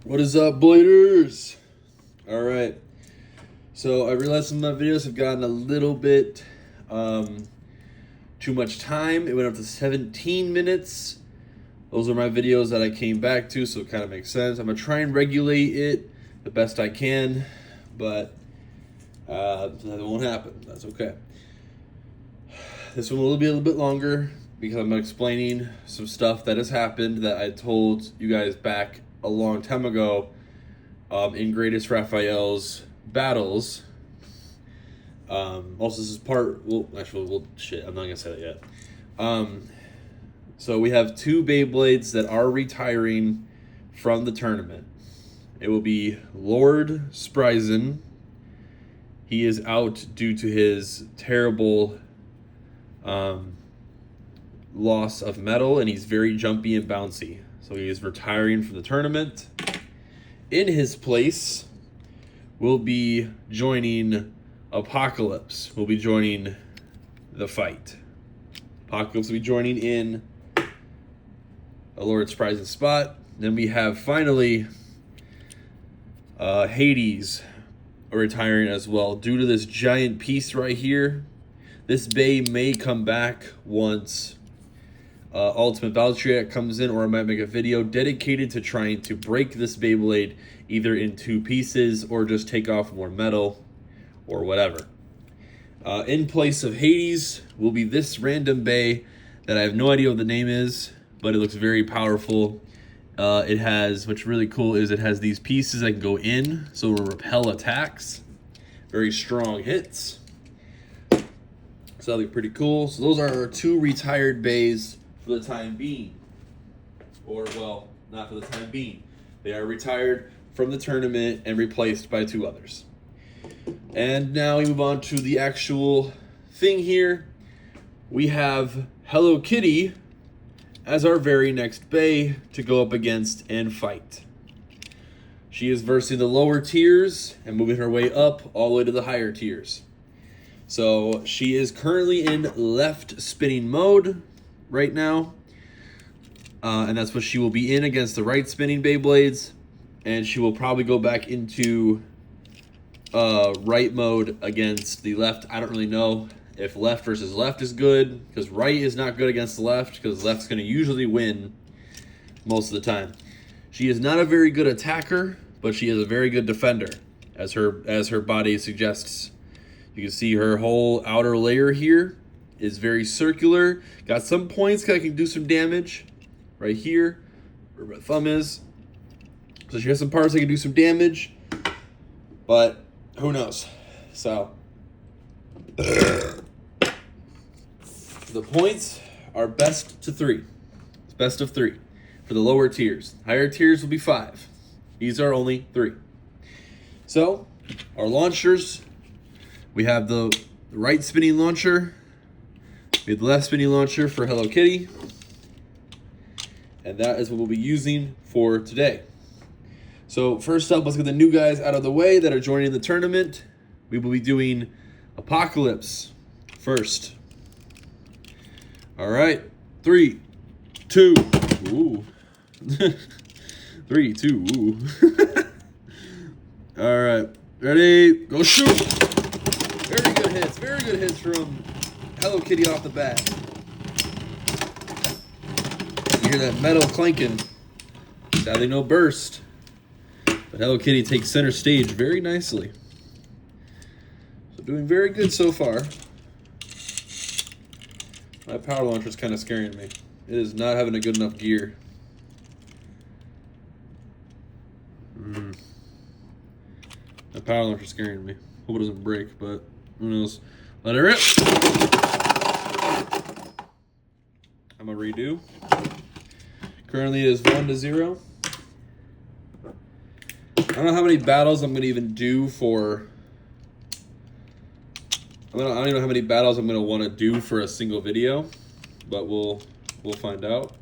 What is up, bladers? All right. So I realized some of my videos have gotten a little bit too much time. It went up to 17 minutes. Those are my videos that I came back to, so it kind of makes sense. I'm going to try and regulate it the best I can, but that won't happen. That's okay. This one will be a little bit longer because I'm explaining some stuff that has happened that I told you guys back a long time ago in Greatest Raphael's battles. Also, this is part. Shit. I'm not gonna say that yet. So we have two Beyblades that are retiring from the tournament. It will be Lord Spryzen. He is out due to his terrible loss of metal, and he's very jumpy and bouncy. So he is retiring from the tournament. In his place, will be joining Apocalypse. Will be joining the fight. Apocalypse will be joining in a Lord Spryzen spot. Then we have finally Hades retiring as well due to this giant piece right here. This bay may come back once Ultimate Valkyrie comes in, or I might make a video dedicated to trying to break this Beyblade either in two pieces or just take off more metal or whatever. In place of Hades will be this random bay that I have no idea what the name is, but it looks very powerful. It has, what's really cool is it has these pieces that can go in, so it will repel attacks. Very strong hits. So that'll be pretty cool. So those are our two retired bays for the time being. Or, well, not for the time being. They are retired from the tournament and replaced by two others. And now we move on to the actual thing here. We have Hello Kitty as our very next bay to go up against and fight. She is versing the lower tiers and moving her way up all the way to the higher tiers. So she is currently in left spinning mode right now. And that's what she will be in against the right spinning Beyblades. And she will probably go back into right mode against the left. I don't really know if left versus left is good, because right is not good against the left, because left's going to usually win most of the time. She is not a very good attacker, but she is a very good defender, as her body suggests. You can see her whole outer layer here is very circular. Got some points that can do some damage. Right here, where my thumb is. So she has some parts that can do some damage, but who knows? So the points are best to 3. It's best of 3 for the lower tiers. Higher tiers will be 5. These are only 3. So our launchers. We have the right spinning launcher. We have the left spinning launcher for Hello Kitty. And that is what we'll be using for today. So first up, let's get the new guys out of the way that are joining the tournament. We will be doing Apocalypse first. All right. 3, 2, ooh. 3, 2, ooh. All right. Ready? Go shoot. Very good hits. Very good hits from Hello Kitty off the bat. You hear that metal clanking. Sadly, no burst. But Hello Kitty takes center stage very nicely. So doing very good so far. My power launcher is kind of scaring me. It is not having a good enough gear. My power launcher is scaring me. Hope it doesn't break, but who knows. Let it rip. I'm gonna redo. Currently it is 1-0. I don't know how many battles I'm gonna even do for. I don't even know how many battles I'm gonna want to do for a single video, but we'll find out.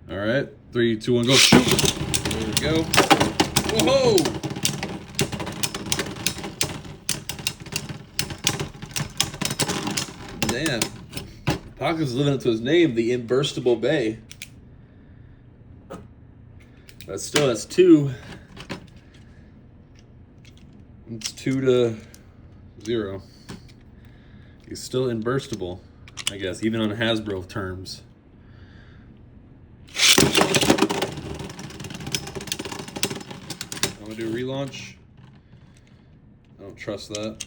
All right, 3, 2, 1, go shoot! There we go. Whoa! Damn. Pocket's living up to his name, the Imburstable Bay. But still, that's 2. It's 2-0. He's still inburstable, I guess, even on Hasbro terms. I'm gonna do a relaunch. I don't trust that.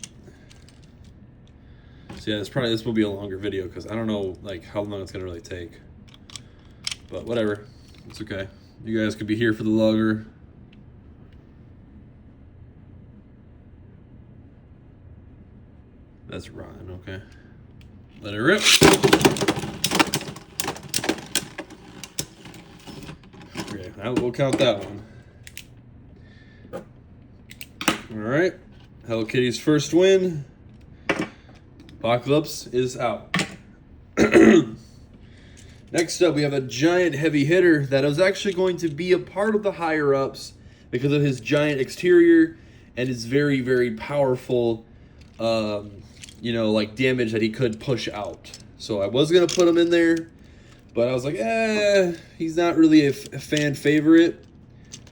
So yeah, this will be a longer video because I don't know like how long it's gonna really take. But whatever, it's okay. You guys could be here for the longer. That's rotten, okay. Let it rip. Okay, we'll count that one. Alright, Hello Kitty's first win. Apocalypse is out. Next up, we have a giant heavy hitter that is actually going to be a part of the higher-ups because of his giant exterior and his very, very powerful, you know, like damage that he could push out. So I was going to put him in there, but I was like, he's not really a fan favorite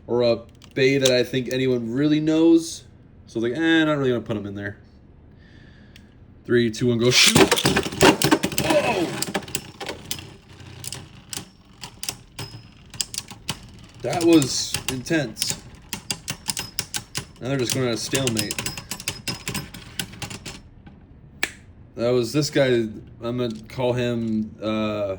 or a Bay that I think anyone really knows. So I was like, not really going to put him in there. 3, 2, 1, go shoot. Whoa! That was intense. Now they're just going at a stalemate. That was this guy. I'm going to call him a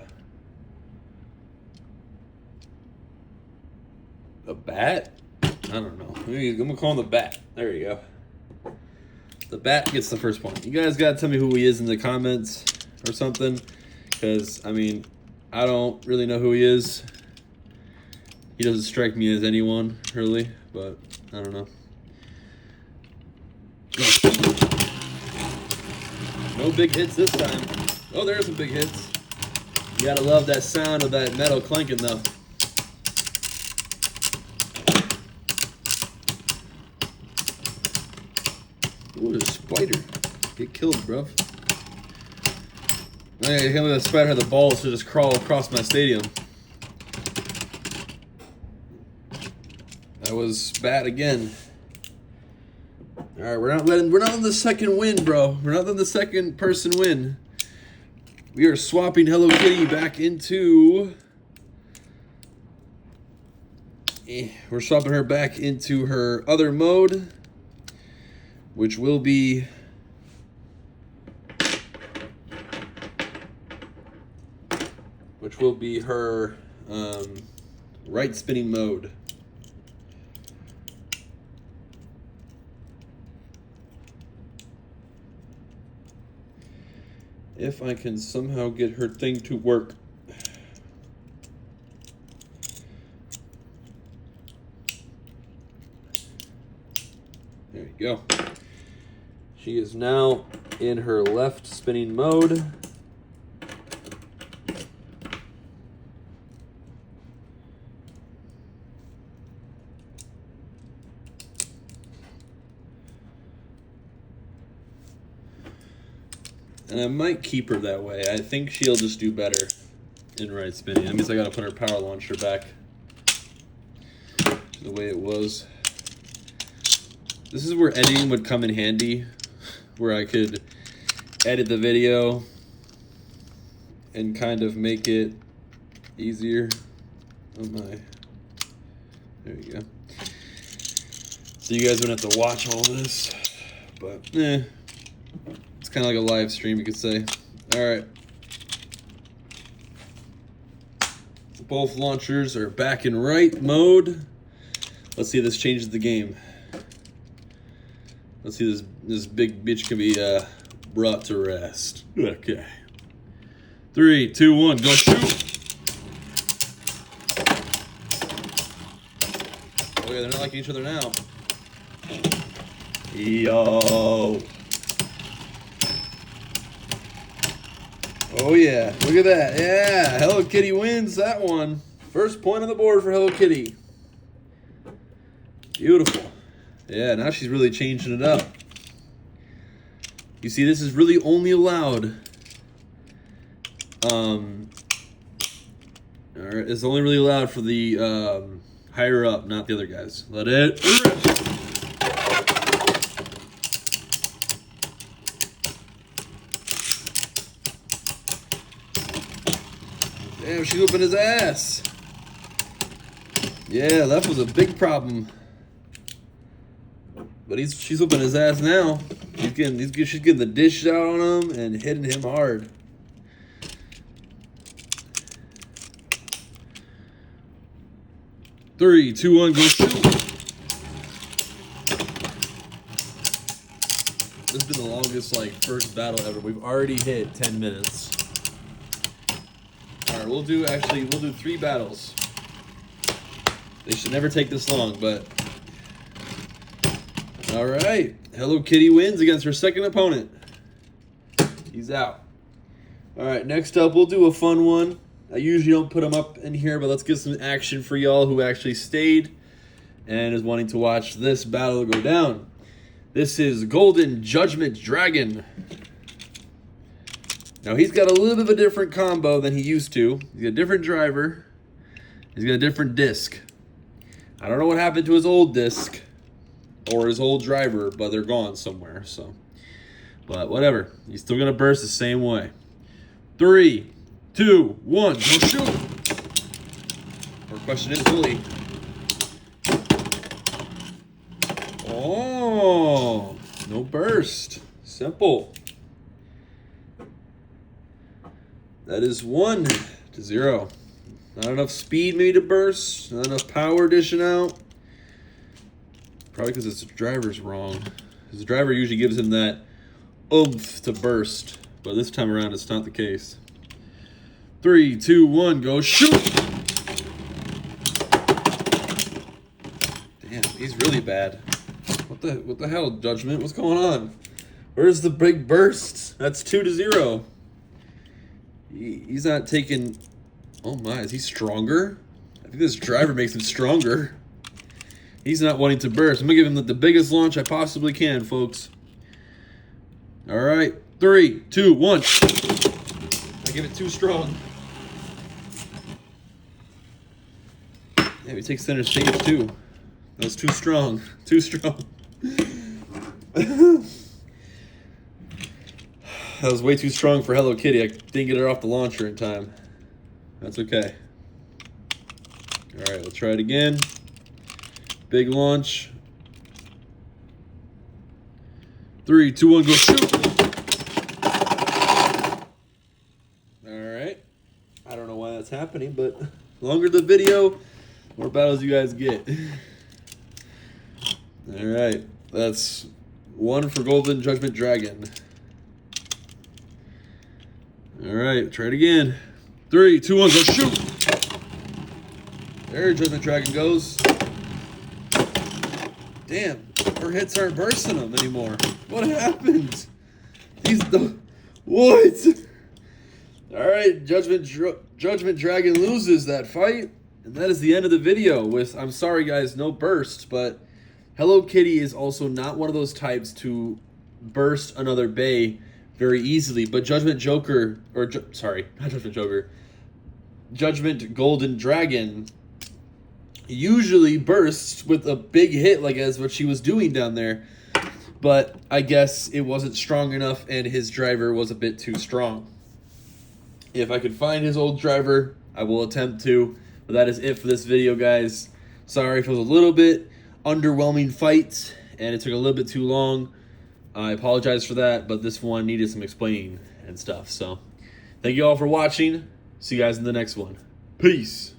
bat? I don't know. Maybe I'm going to call him the bat. There you go. The bat gets the first point. You guys got to tell me who he is in the comments or something. Because, I mean, I don't really know who he is. He doesn't strike me as anyone, really. But, I don't know. No big hits this time. Oh, there are some big hits. You got to love that sound of that metal clanking, though. Ooh, there's a spider. Get killed, bruv. I can't believe that spider had the balls to just crawl across my stadium. That was bad again. Alright, we're not letting the second win, bro. We're not letting the second person win. We are swapping Hello Kitty back into... We're swapping her back into her other mode, which will be her right spinning mode. If I can somehow get her thing to work. There you go. She is now in her left spinning mode. And I might keep her that way. I think she'll just do better in right spinning. That means I gotta put her power launcher back the way it was. This is where editing would come in handy, where I could edit the video and kind of make it easier. Oh my. There you go. So you guys wouldn't have to watch all this, but it's kind of like a live stream, you could say. All right. Both launchers are back in right mode. Let's see if this changes the game. Let's see if this big bitch can be brought to rest. Okay. 3, 2, 1, go shoot. Oh yeah, they're not liking each other now. Yo. Oh yeah, look at that. Yeah, Hello Kitty wins that one. First point on the board for Hello Kitty. Beautiful. Yeah, now she's really changing it up. You see, this is really only allowed. Alright, it's only really allowed for the higher up, not the other guys. Let it rip. Damn, she's whooping his ass. Yeah, that was a big problem. But she's whooping his ass now. She's getting the dish out on him and hitting him hard. Three, two, one, go shoot. This has been the longest first battle ever. We've already hit 10 minutes. All right, we'll do 3 battles. They should never take this long, but all right. Hello Kitty wins against her second opponent. He's out. All right, next up, we'll do a fun one. I usually don't put them up in here, but let's get some action for y'all who actually stayed and is wanting to watch this battle go down. This is Golden Judgment Dragon. Now, he's got a little bit of a different combo than he used to. He's got a different driver. He's got a different disc. I don't know what happened to his old disc or his old driver, but they're gone somewhere. But whatever. He's still going to burst the same way. 3, 2, 1, go shoot. Our question is, will he? Oh, no burst. Simple. That is 1-0. Not enough speed maybe to burst. Not enough power dishing out. Probably because his driver's wrong. His driver usually gives him that oomph to burst. But this time around, it's not the case. 3, 2, 1, go shoot! Damn, he's really bad. What the hell, Judgment? What's going on? Where's the big burst? That's 2-0. He's not taking... Oh my, is he stronger? I think this driver makes him stronger. He's not wanting to burst. I'm going to give him the biggest launch I possibly can, folks. All right. 3, 2, 1. I give it too strong. Yeah, he takes center stage too. That was too strong. Too strong. That was way too strong for Hello Kitty. I didn't get her off the launcher in time. That's okay. All right, let's try it again. Big launch. 3, 2, 1, go shoot. All right. I don't know why that's happening, but longer the video, more battles you guys get. All right. That's 1 for Golden Judgment Dragon. All right, try it again. 3, 2, 1, go shoot. There Judgment Dragon goes. Damn, her hits aren't bursting him anymore. What happened? He's the... What? All right, Judgment Dragon loses that fight. And that is the end of the video with, I'm sorry guys, no burst, but Hello Kitty is also not one of those types to burst another Bay very easily, but Judgment Joker, or sorry, not Judgment Joker, Judgment Golden Dragon usually bursts with a big hit, like as what she was doing down there. But I guess it wasn't strong enough and his driver was a bit too strong. If I could find his old driver, I will attempt to. But that is it for this video, guys. Sorry if it was a little bit underwhelming fight and it took a little bit too long. I apologize for that, but this one needed some explaining and stuff. So thank you all for watching. See you guys in the next one. Peace.